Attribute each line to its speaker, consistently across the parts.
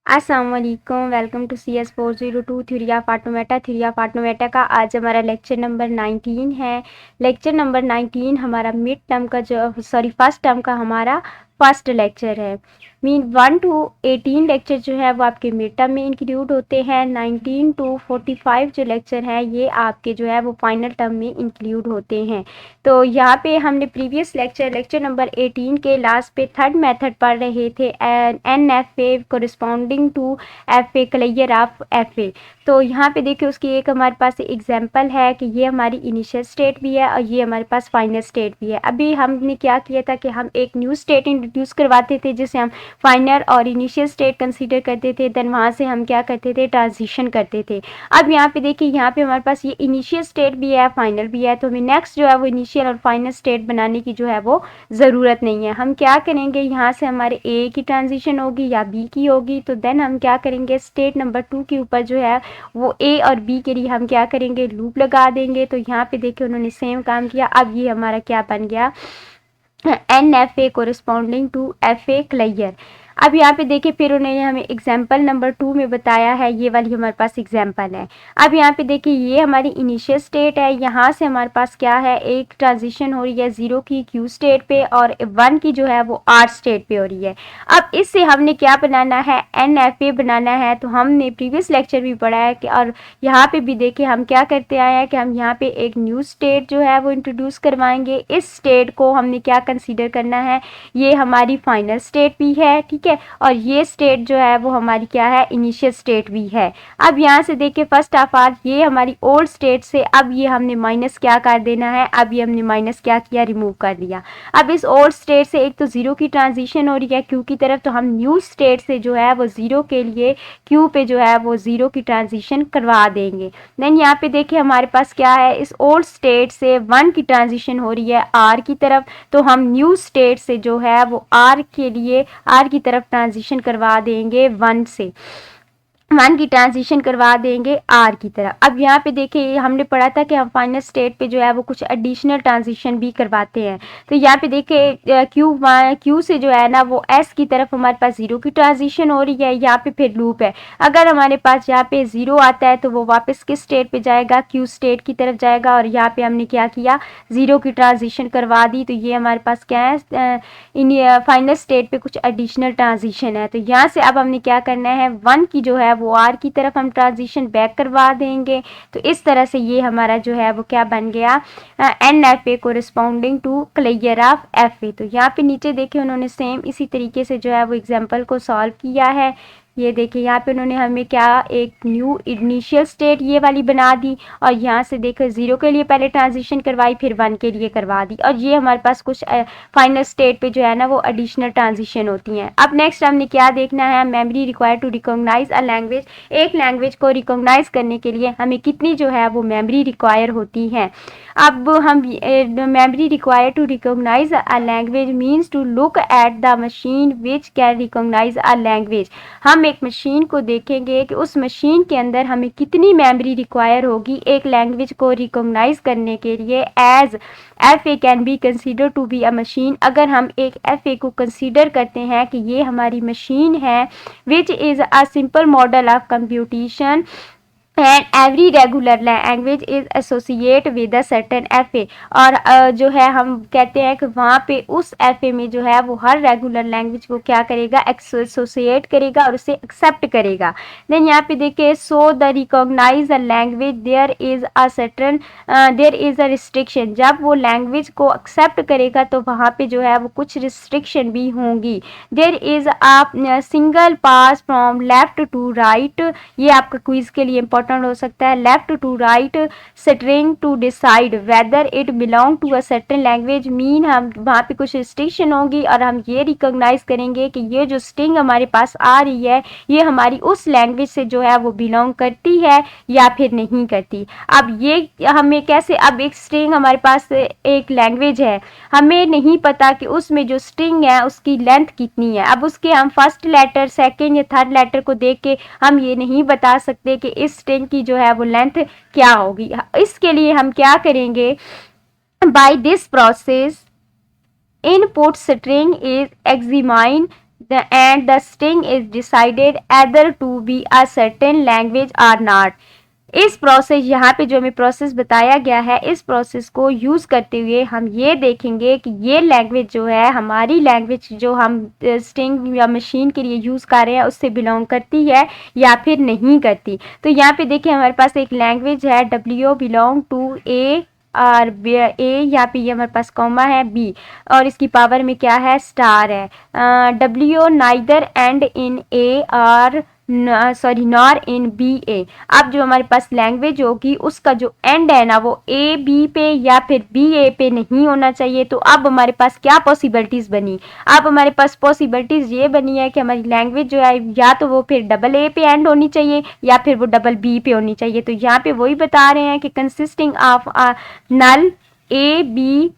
Speaker 1: अस्सलाम वालेकुम, welcome to C S 402 theory of automata. Theory of automata का आज हमारा लेक्चर नंबर 19 है। लेक्चर नंबर 19 हमारा मिड टर्म का फर्स्ट टर्म का हमारा फर्स्ट लेक्चर है। मीन 1 to 18 लेक्चर जो है वो आपके मिड टर्म में इंक्लूड होते हैं। 19 to 45 जो लेक्चर हैं ये आपके जो है वो फाइनल टर्म में इंक्लूड होते हैं। तो यहाँ पे हमने प्रीवियस लेक्चर नंबर 18 के लास्ट पे थर्ड मेथड पढ़ रहे थे, N F A corresponding to F A clear of F A. तो यहाँ पे देखिए उसकी एक हमारे पास एग्जांपल है कि ये हमारी इनिशियल स्टेट भी है और ये हमारे पास फाइनल स्टेट भी है। अभी हमने क्या किया था कि हम एक न्यू स्टेट इंट्रोड्यूस करवाते थे जिसे हम फाइनल और इनिशियल स्टेट कंसीडर करते थे, देन वहाँ से हम क्या करते थे, ट्रांजिशन करते थे। अब यहाँ पे देखिए यहाँ पे हमारे पास ये इनिशियल स्टेट भी है, फाइनल भी है, तो हमें नेक्स्ट जो है वो इनिशियल और फाइनल स्टेट बनाने की जो है वो ज़रूरत नहीं है। हम क्या करेंगे, यहाँ से हमारे ए की ट्रांजिशन होगी या बी की होगी, तो देन हम क्या करेंगे, स्टेट नंबर 2 के ऊपर जो है वो ए और बी के लिए हम क्या करेंगे, लूप लगा देंगे। तो यहाँ पे देखिए उन्होंने सेम काम किया। अब ये हमारा क्या बन गया, N F A corresponding to F A clear. अब यहाँ पे देखिए फिर उन्होंने हमें एग्जाम्पल नंबर 2 में बताया है, ये वाली हमारे पास एग्जाम्पल है। अब यहाँ पे देखिए ये हमारी इनिशियल स्टेट है, यहाँ से हमारे पास क्या है, एक ट्रांजिशन हो रही है 0 की क्यू स्टेट पे और 1 की जो है वो आर स्टेट पे हो रही है। अब इससे हमने क्या बनाना है, एन एफ ए बनाना है। तो हमने प्रीवियस लेक्चर भी पढ़ा है कि, और यहाँ पे भी देखिए हम क्या करते आए हैं कि हम यहाँ पे एक न्यू स्टेट जो है वो इंट्रोड्यूस करवाएंगे। इस स्टेट को हमने क्या कंसीडर करना है, ये हमारी फाइनल स्टेट भी है, ठीक है, और ये स्टेट जो है वो हमारी क्या है, इनिशियल स्टेट भी है। अब यहाँ से देखिए फर्स्ट ऑफ ऑल ये हमारी ओल्ड स्टेट से अब ये हमने माइनस क्या कर देना है, अब ये हमने माइनस क्या किया, रिमूव कर दिया। अब इस ओल्ड स्टेट से एक तो 0 की ट्रांजिशन हो रही है क्यू की तरफ, तो हम न्यू स्टेट से जो है वो 0 के लिए क्यू पे जो है वो 0 की ट्रांजिशन करवा देंगे। देन यहाँ पे देखिए हमारे पास क्या है, इस ओल्ड स्टेट से 1 की ट्रांजिशन हो रही है आर की तरफ, तो हम न्यू स्टेट से जो है वो आर के लिए आर की तरफ ट्रांजिशन करवा देंगे 1 से, 1 की ट्रांजिशन करवा देंगे आर की तरफ। अब यहाँ पे देखिए हमने पढ़ा था कि हम फाइनल स्टेट पे जो है वो कुछ एडिशनल ट्रांजिशन भी करवाते हैं। तो यहाँ पे देखिए क्यू से जो है ना वो एस की तरफ हमारे पास 0 की ट्रांजिशन हो रही है, यहाँ पे फिर लूप है। अगर हमारे पास यहाँ पे 0 आता है तो वो वापस किस स्टेट पे जाएगा, क्यू स्टेट की तरफ जाएगा, और यहाँ पे हमने क्या किया, 0 की ट्रांजिशन करवा दी। तो ये हमारे पास क्या है, इन फाइनल स्टेट पे कुछ एडिशनल ट्रांजिशन है। तो यहाँ से अब हमने क्या करना है, 1 की जो है वो आर की तरफ हम ट्रांजिशन बैक करवा देंगे। तो इस तरह से ये हमारा जो है वो क्या बन गया, N F A corresponding to clear of F A. तो यहाँ पे नीचे देखिए उन्होंने सेम इसी तरीके से जो है वो एग्जाम्पल को सॉल्व किया है। ये देखिए यहाँ पे उन्होंने हमें क्या, एक न्यू इनिशियल स्टेट ये वाली बना दी, और यहाँ से देखो 0 के लिए पहले ट्रांजिशन करवाई, फिर 1 के लिए करवा दी, और ये हमारे पास कुछ फाइनल स्टेट पे जो है ना वो एडिशनल ट्रांजिशन होती हैं। अब नेक्स्ट हमने क्या देखना है, memory required to recognise a language. एक लैंग्वेज को रिकॉग्नाइज करने के लिए हमें कितनी जो है वो मेमोरी रिक्वायर होती है। अब हम memory required to recognise a language means to look at the machine which can recognise a language. हम एक मशीन को देखेंगे कि उस मशीन के अंदर हमें कितनी मेमोरी रिक्वायर होगी एक लैंग्वेज को रिकॉग्नाइज करने के लिए। As F A can be consider to be a machine. अगर हम एक एफ ए को कंसीडर करते हैं कि ये हमारी मशीन है, which is a simple model of computation and every regular language is associate with a certain F A. और जो है हम कहते हैं कि वहाँ पे उस एफ ए में जो है वो हर रेगुलर लैंग्वेज को क्या करेगा, एसोसिएट करेगा और उसे एक्सेप्ट करेगा। देन यहाँ पे देखिए, so the recognise a language there is a certain there is a restriction. जब वो लैंग्वेज को एक्सेप्ट करेगा तो वहाँ पे जो है वो कुछ रिस्ट्रिक्शन भी होंगी। There is a single pass from left to right. ये आपका क्विज के लिए इंपॉर्टेंट हो सकता है। Left to right string to decide whether it belong to a certain language mean हम वहाँ पे कुछ रिस्ट्रिक्शन होगी और हम ये रिकॉग्नाइज करेंगे कि ये जो स्ट्रिंग हमारे पास आ रही है ये हमारी उस लैंग्वेज से जो है वो बिलोंग करती है या फिर नहीं करती। अब ये हमें कैसे, अब एक स्ट्रिंग हमारे पास एक लैंग्वेज है, हमें नहीं पता कि उसमें जो स्ट्रिंग है उसकी लेंथ कितनी है। अब उसके हम फर्स्ट लेटर, सेकेंड या थर्ड लेटर को देख के हम ये नहीं बता सकते कि इस स्ट्रिंग की जो है वो लेंथ क्या होगी। इसके लिए हम क्या करेंगे, by this process input string is examine and the string is decided either to be a certain language or not. इस प्रोसेस, यहाँ पे जो हमें प्रोसेस बताया गया है, इस प्रोसेस को यूज़ करते हुए हम ये देखेंगे कि ये लैंग्वेज जो है, हमारी लैंग्वेज जो हम स्ट्रिंग या मशीन के लिए यूज़ कर रहे हैं उससे बिलोंग करती है या फिर नहीं करती। तो यहाँ पे देखिए हमारे पास एक लैंग्वेज है W बिलोंग टू ए और ए, यहाँ पे ये हमारे पास कॉमा है बी और इसकी पावर में क्या है, स्टार है। W नाइदर एंड इन ए और नॉर इन बी ए। अब जो हमारे पास लैंग्वेज होगी उसका जो एंड है ना वो ए बी पे या फिर बी ए पे नहीं होना चाहिए। तो अब हमारे पास क्या पॉसिबिलिटीज़ बनी, अब हमारे पास पॉसिबिलिटीज़ ये बनी है कि हमारी लैंग्वेज जो है या तो वो फिर डबल ए पे एंड होनी चाहिए या फिर वो डबल बी पे होनी चाहिए। तो यहाँ पे वही बता रहे हैं कि consisting of null A B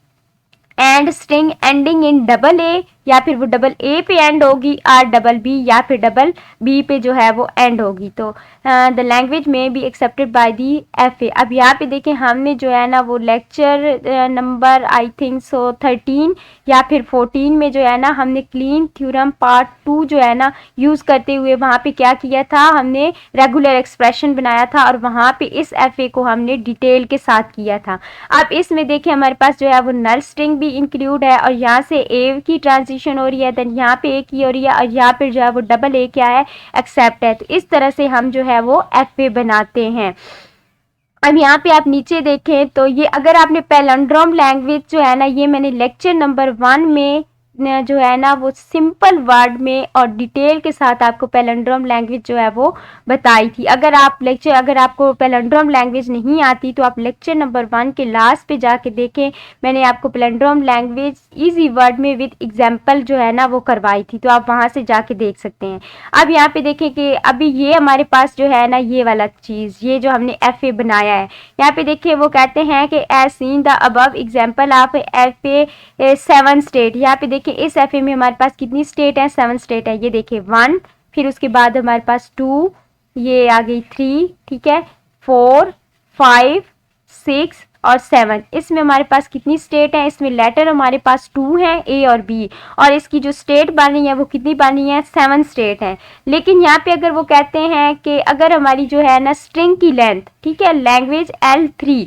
Speaker 1: and string ending in double A, या फिर वो डबल ए पे एंड होगी और डबल बी या फिर डबल बी पे जो है वो एंड होगी। तो द लैंग्वेज में be accepted by the F A. अब यहाँ पे देखें हमने जो है ना वो lecture number I think so 13 या फिर 14 में जो है ना हमने क्लीन थ्योरम पार्ट 2 जो है ना यूज़ करते हुए वहाँ पे क्या किया था, हमने रेगुलर एक्सप्रेशन बनाया था और वहाँ पे इस एफ ए को हमने डिटेल के साथ किया था। अब इसमें देखें हमारे पास जो है वो नल स्ट्रिंग भी इंक्लूड है और यहाँ से ए की ट्रांजिशन हो रही है, देन यहाँ पे ए की हो रही है और यहाँ पे जो है वो डबल ए क्या है, एक्सेप्ट है। तो इस तरह से हम जो है वो एफ ए बनाते हैं। अब यहाँ पे आप नीचे देखें तो ये अगर आपने पैलिंड्रोम लैंग्वेज जो है ना, ये मैंने लेक्चर नंबर 1 में जो है ना वो सिंपल वर्ड में और डिटेल के साथ आपको पैलिंड्रोम लैंग्वेज जो है वो बताई थी। अगर आपको पैलिंड्रोम लैंग्वेज नहीं आती तो आप लेक्चर नंबर 1 के लास्ट पे जाके देखें, मैंने आपको पैलिंड्रोम लैंग्वेज इजी वर्ड में विद एग्जांपल जो है ना वो करवाई थी, तो आप वहाँ से जाके देख सकते हैं। अब यहाँ पे देखें कि अभी ये हमारे पास जो है ना ये वाला चीज़, ये जो हमने एफ ए बनाया है, यहाँ पे देखिए वो कहते हैं कि as seen the above example of F A 7 state. यहाँ पे देखिए इस एफ ए में हमारे पास कितनी स्टेट है, 7 स्टेट है। ये देखिए 1, फिर उसके बाद हमारे पास 2, ये आ गई 3, ठीक है, 4, 5, 6 और 7। इसमें हमारे पास कितनी स्टेट है, इसमें लेटर हमारे पास 2 हैं, ए और बी, और इसकी जो स्टेट बनी है वो कितनी बनी है, 7 स्टेट है। लेकिन यहाँ पे अगर वो कहते हैं कि अगर हमारी जो है ना स्ट्रिंग की लेंथ, ठीक है, language L3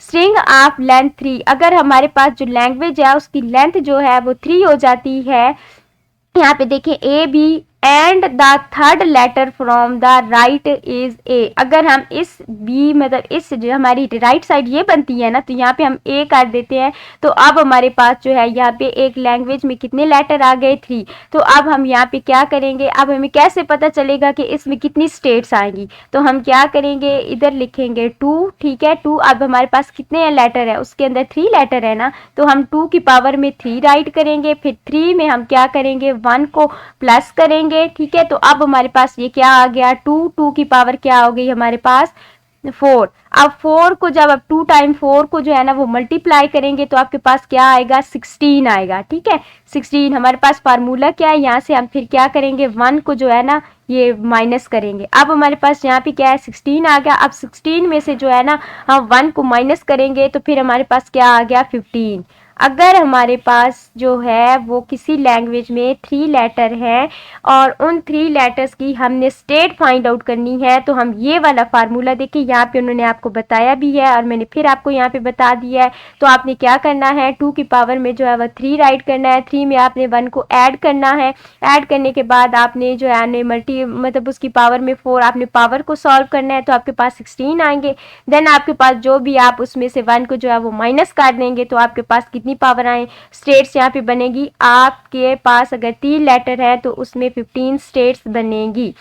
Speaker 1: string of length 3, अगर हमारे पास जो लैंग्वेज है उसकी लेंथ जो है वो 3 हो जाती है, यहाँ पे देखिए A B and the third letter from the right is A. अगर हम इस बी मतलब इस जो हमारी राइट साइड ये बनती है ना, तो यहाँ पे हम ए कर देते हैं। तो अब हमारे पास जो है यहाँ पे एक लैंग्वेज में कितने लेटर आ गए, 3। तो अब हम यहाँ पे क्या करेंगे, अब हमें कैसे पता चलेगा कि इसमें कितनी स्टेट्स आएंगी, तो हम क्या करेंगे, इधर लिखेंगे 2, ठीक है, 2। अब हमारे पास कितने लेटर है, उसके अंदर 3 लेटर है ना, तो हम 2 की पावर में 3 राइट करेंगे, फिर 3 में हम क्या करेंगे, 1 को प्लस करेंगे, ठीक है। तो अब हमारे पास ये क्या आ गया, 2 की पावर क्या हो गई हमारे पास, 4। अब 4 को जब आप 2 टाइम 4 को जो है ना वो मल्टीप्लाई करेंगे तो आपके पास क्या आएगा, 16 आएगा, ठीक है। 16 हमारे पास फार्मूला क्या है, यहाँ से हम फिर क्या करेंगे, 1 को जो है ना ये माइनस करेंगे। अब हमारे पास यहाँ पे क्या है, 16 आ गया। अब 16 में से जो है ना हम 1 को माइनस करेंगे तो फिर हमारे पास क्या आ गया, 15। अगर हमारे पास जो है वो किसी लैंग्वेज में 3 लेटर हैं और उन 3 लेटर्स की हमने स्टेट फाइंड आउट करनी है, तो हम ये वाला फार्मूला देखिए यहाँ पे उन्होंने आपको बताया भी है और मैंने फिर आपको यहाँ पे बता दिया है। तो आपने क्या करना है, 2 की पावर में जो है वह 3 राइट करना है, 3 में आपने 1 को ऐड करना है, ऐड करने के बाद आपने जो है मल्टी मतलब उसकी पावर में 4 आपने पावर को सॉल्व करना है, तो आपके पास 16 आएंगे। देन आपके पास जो भी आप उसमें से 1 को जो है वो माइनस कर देंगे तो आपके पास कितनी पावर आए, स्टेट्स यहाँ पे बनेगी। आपके पास अगर 3 लेटर है तो उसमें 15 स्टेट्स बनेगी।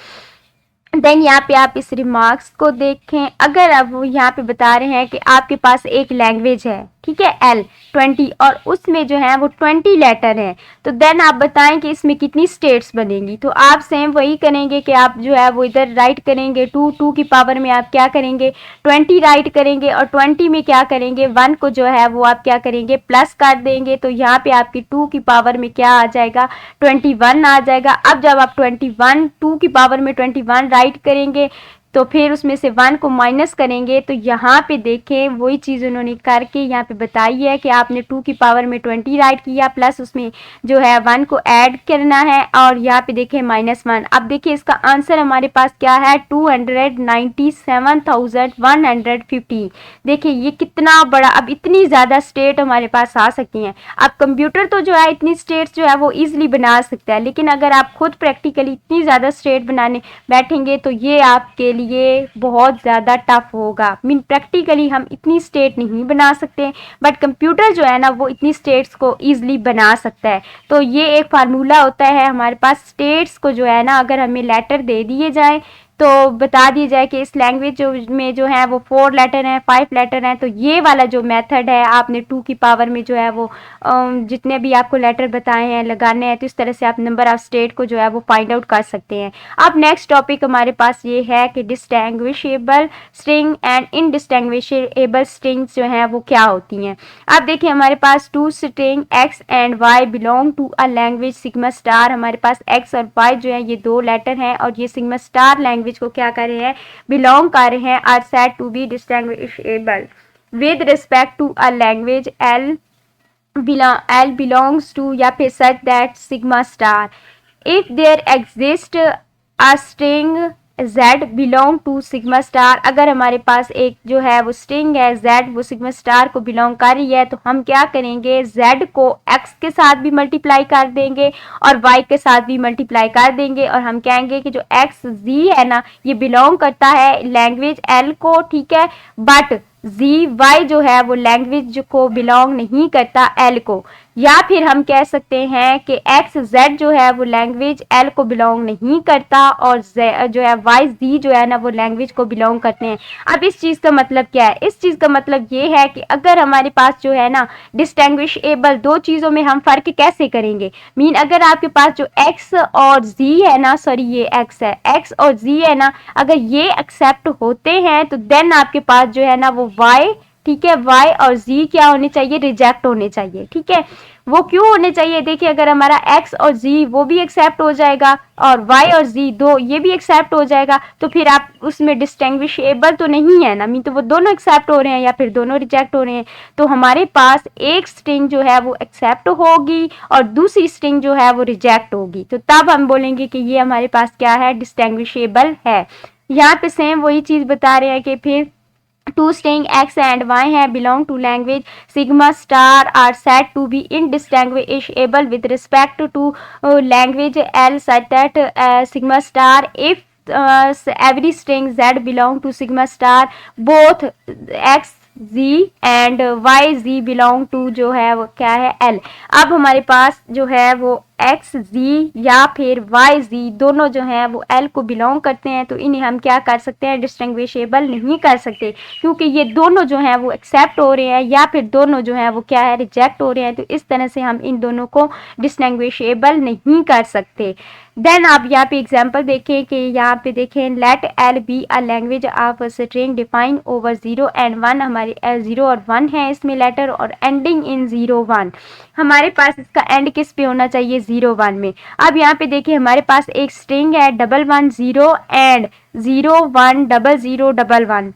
Speaker 1: देन यहाँ पे आप इस रिमार्क्स को देखें, अगर अब वो यहाँ पे बता रहे हैं कि आपके पास एक लैंग्वेज है, ठीक है, L20, और उसमें जो है वो 20 लेटर हैं, तो देन आप बताएं कि इसमें कितनी स्टेट्स बनेंगी। तो आप सेम वही करेंगे कि आप जो है वो इधर राइट करेंगे, 2 की पावर में आप क्या करेंगे, 20 राइट करेंगे और 20 में क्या करेंगे, 1 को जो है वो आप क्या करेंगे, प्लस कर देंगे। तो यहाँ पे आपकी 2 की पावर में क्या आ जाएगा, 21 आ जाएगा। अब जब आप 2 की पावर में 21 राइट करेंगे तो फिर उसमें से 1 को माइनस करेंगे तो यहाँ पे देखें वही चीज़ उन्होंने करके यहाँ पे बताई है कि आपने 2 की पावर में 20 राइट किया, प्लस उसमें जो है 1 को ऐड करना है और यहाँ पे देखें -1। अब देखिए इसका आंसर हमारे पास क्या है, 297,150। देखिए ये कितना बड़ा, अब इतनी ज़्यादा स्टेट हमारे पास आ सकती हैं। अब कंप्यूटर तो जो है इतनी स्टेट्स जो है वो ईजिली बना सकता है, लेकिन अगर आप खुद प्रैक्टिकली इतनी ज़्यादा स्टेट बनाने बैठेंगे तो ये आपके लिए बहुत ज़्यादा टफ होगा। मीन प्रैक्टिकली हम इतनी स्टेट नहीं बना सकते, बट कंप्यूटर जो है ना वो इतनी स्टेट्स को ईजिली बना सकता है। तो ये एक फार्मूला होता है हमारे पास, स्टेट्स को जो है ना अगर हमें लेटर दे दिए जाएँ तो बता दिया जाए कि इस लैंग्वेज में जो है वो 4 लेटर हैं, 5 लेटर हैं, तो ये वाला जो मेथड है आपने 2 की पावर में जो है वो जितने भी आपको लेटर बताए हैं लगाने हैं, तो इस तरह से आप नंबर ऑफ स्टेट को जो है वो फाइंड आउट कर सकते हैं। अब नेक्स्ट टॉपिक हमारे पास ये है कि distinguishable string and indistinguishable strings जो हैं वो क्या होती हैं। अब देखिए हमारे पास 2 string x and y belong to a language sigma star, हमारे पास x और y जो है ये 2 लेटर हैं और ये सिग्मा स्टार लैंग्वेज को क्या कर रहे हैं, बिलोंग कर रहे हैं, are said to be distinguishable with respect to a language L belongs to या फिर such that sigma star if there exists a string z belong to sigma star। अगर हमारे पास एक जो है वो स्ट्रिंग है z वो सिग्मा स्टार को बिलोंग कर रही है तो हम क्या करेंगे, z को x के साथ भी मल्टीप्लाई कर देंगे और y के साथ भी मल्टीप्लाई कर देंगे और हम कहेंगे कि जो x z है ना ये बिलोंग करता है लैंग्वेज L को, ठीक है, बट ZY जो है वो लैंग्वेज को बिलोंग नहीं करता L को। या फिर हम कह सकते हैं कि XZ जो है वो लैंग्वेज L को बिलोंग नहीं करता और जो है YZ जो है ना वो लैंग्वेज को बिलोंग करते हैं। अब इस चीज़ का मतलब क्या है, इस चीज़ का मतलब ये है कि अगर हमारे पास जो है ना डिस्टिंग्विशेबल दो चीज़ों में हम फ़र्क कैसे करेंगे, मीन अगर आपके पास जो X और Z है ना, सॉरी ये X है, X और Z है ना, अगर ये एक्सेप्ट होते हैं तो देन आपके पास जो है ना वो Y, ठीक है, Y और Z क्या होने चाहिए, रिजेक्ट होने चाहिए, ठीक है। वो क्यों होने चाहिए, देखिए अगर हमारा X और Z वो भी एक्सेप्ट हो जाएगा और Y और Z दो ये भी एक्सेप्ट हो जाएगा तो फिर आप उसमें डिस्टिंग्विशेबल तो नहीं है ना, मीन तो वो दोनों एक्सेप्ट हो रहे हैं या फिर दोनों रिजेक्ट हो रहे हैं, तो हमारे पास एक स्ट्रिंग जो है वो एक्सेप्ट होगी और दूसरी स्ट्रिंग जो है वो रिजेक्ट होगी, तो तब हम बोलेंगे कि ये हमारे पास क्या है, डिस्टिंग्विशेबल है। यहाँ पे सेम वही चीज़ बता रहे हैं कि फिर 2 string x and y हैं belong to language sigma star are said to be indistinguishable with respect to language L such that sigma star if every string z belong to sigma star both x Z and Y Z belong to जो है वो क्या है L। अब हमारे पास जो है वो X Z या फिर Y Z दोनों जो हैं वो L को बिलोंग करते हैं, तो इन्हें हम क्या कर सकते हैं, डिस्टिंग्विशेबल नहीं कर सकते क्योंकि ये दोनों जो हैं वो एक्सेप्ट हो रहे हैं या फिर दोनों जो हैं वो क्या है, रिजेक्ट हो रहे हैं, तो इस तरह से हम इन दोनों को डिस्टिंग्विशेबल नहीं कर सकते। देन आप यहाँ पे एग्जाम्पल देखें कि यहाँ पे देखें let L be a language of string define over 0 and 1, हमारे 0 और 1 है इसमें लेटर और एंडिंग इन 0 1, हमारे पास इसका एंड किस पे होना चाहिए, 0 1 में। अब यहाँ पे देखिए हमारे पास एक स्ट्रिंग है 110 and 010011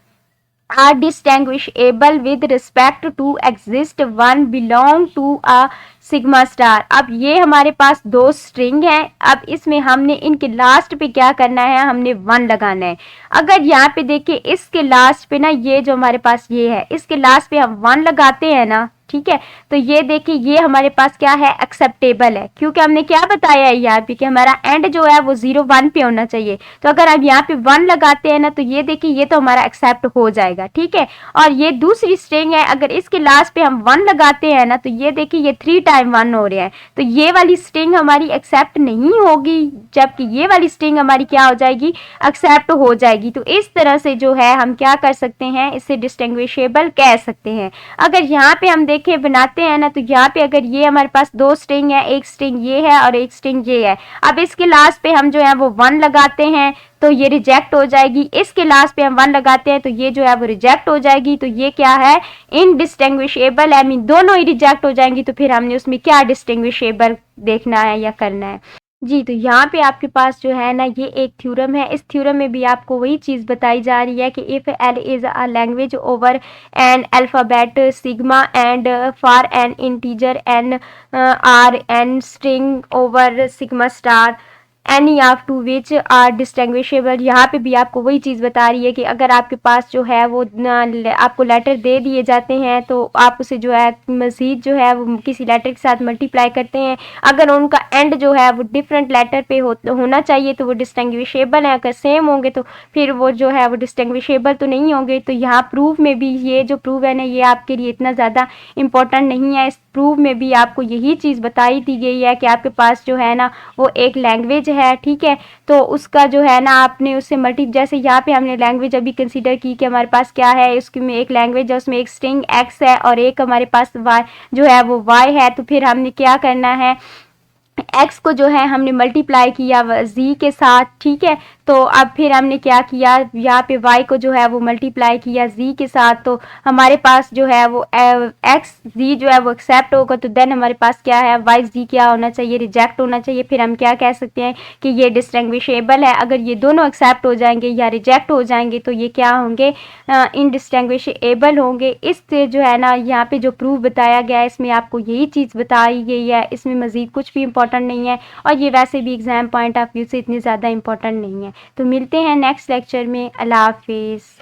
Speaker 1: are distinguishable with respect to exist one belong to a sigma star. अब ये हमारे पास दो स्ट्रिंग हैं, अब इसमें हमने इनके लास्ट पे क्या करना है, हमने 1 लगाना है। अगर यहाँ पे देखिए इसके लास्ट पे ना ये जो हमारे पास ये है इसके लास्ट पे हम 1 लगाते हैं ना, ठीक है, तो ये देखिए ये हमारे पास क्या है, एक्सेप्टेबल है, क्योंकि हमने क्या बताया है यहाँ पे कि हमारा एंड जो है वो 0 1 पे होना चाहिए। तो अगर आप यहाँ पे 1 लगाते हैं ना तो ये देखिए ये तो हमारा एक्सेप्ट हो जाएगा, ठीक है। और ये दूसरी स्ट्रिंग है, अगर इसके लास्ट पे हम 1 लगाते हैं ना तो ये देखिए ये 3 टाइम 1 हो रहा है, तो ये वाली स्ट्रिंग हमारी एक्सेप्ट नहीं होगी, जबकि ये वाली स्ट्रिंग हमारी क्या हो जाएगी, एक्सेप्ट हो जाएगी। तो इस तरह से जो है हम क्या कर सकते हैं, इसे डिस्टिंग्विशेबल कह सकते हैं। अगर यहाँ पे हम बनाते हैं ना तो यहाँ पे अगर ये हमारे पास दो स्ट्रिंग है, एक स्ट्रिंग ये है और एक स्ट्रिंग ये है, अब इसके लास्ट पे हम जो है वो 1 लगाते हैं तो ये रिजेक्ट हो जाएगी, इसके लास्ट पे हम 1 लगाते हैं तो ये जो है वो रिजेक्ट हो जाएगी, तो ये क्या है, इनडिस्टिंग्विशेबल है, मीन दोनों ही रिजेक्ट हो जाएंगी। तो फिर हमने उसमें क्या डिस्टिंग्विशेबल देखना है या करना है। जी, तो यहाँ पे आपके पास जो है ना ये एक थ्योरम है। इस थ्योरम में भी आपको वही चीज़ बताई जा रही है कि if L is a language over an alphabet sigma and for N integer N are N string over sigma star any of two which are distinguishable. यहाँ पे भी आपको वही चीज़ बता रही है कि अगर आपके पास जो है वो आपको लेटर दे दिए जाते हैं तो आप उसे जो है मज़ीद जो है वो किसी लेटर के साथ मल्टीप्लाई करते हैं। अगर उनका एंड जो है वो डिफरेंट लेटर पे होना चाहिए तो वो डिस्टिंग्विशेबल है, अगर सेम होंगे तो फिर वो जो है वो डिस्टिंग्विशेबल तो नहीं होंगे। तो यहाँ प्रूफ में भी ये जो प्रूफ है ना ये आपके लिए इतना ज़्यादा इम्पोर्टेंट नहीं है। इस प्रूफ में भी आपको यही चीज़ बताई दी गई है कि आपके पास जो है ना वो एक लैंग्वेज है, ठीक है, तो उसका जो है ना आपने उससे जैसे यहाँ पे हमने लैंग्वेज अभी कंसीडर की कि हमारे पास क्या है, उसकी में एक लैंग्वेज है, उसमें एक स्ट्रिंग एक्स है और एक हमारे पास वाई जो है वो वाई है। तो फिर हमने क्या करना है, एक्स को जो है हमने मल्टीप्लाई किया जी के साथ, ठीक है। तो अब फिर हमने क्या किया, यहाँ पे वाई को जो है वो मल्टीप्लाई किया जी के साथ, तो हमारे पास जो है वो एक्स जी जो है वो एक्सेप्ट होगा। तो देन हमारे पास क्या है, वाई जी क्या होना चाहिए, रिजेक्ट होना चाहिए। फिर हम क्या कह सकते हैं कि ये डिस्टिंग्विशेबल है। अगर ये दोनों एक्सेप्ट हो जाएंगे या रिजेक्ट हो जाएंगे तो ये क्या होंगे, इनडिस्टिंग्विशेबल होंगे। इससे जो है ना यहाँ पे जो प्रूफ बताया गया है इसमें आपको यही चीज़ बताई गई है, इसमें मज़ीद कुछ भी इम्पोर्टेंट नहीं है और ये वैसे भी एग्ज़ाम पॉइंट ऑफ व्यू से इतनी ज़्यादा इम्पोर्टेंट नहीं है। तो मिलते हैं नेक्स्ट लेक्चर में। अल्लाह हाफिज़।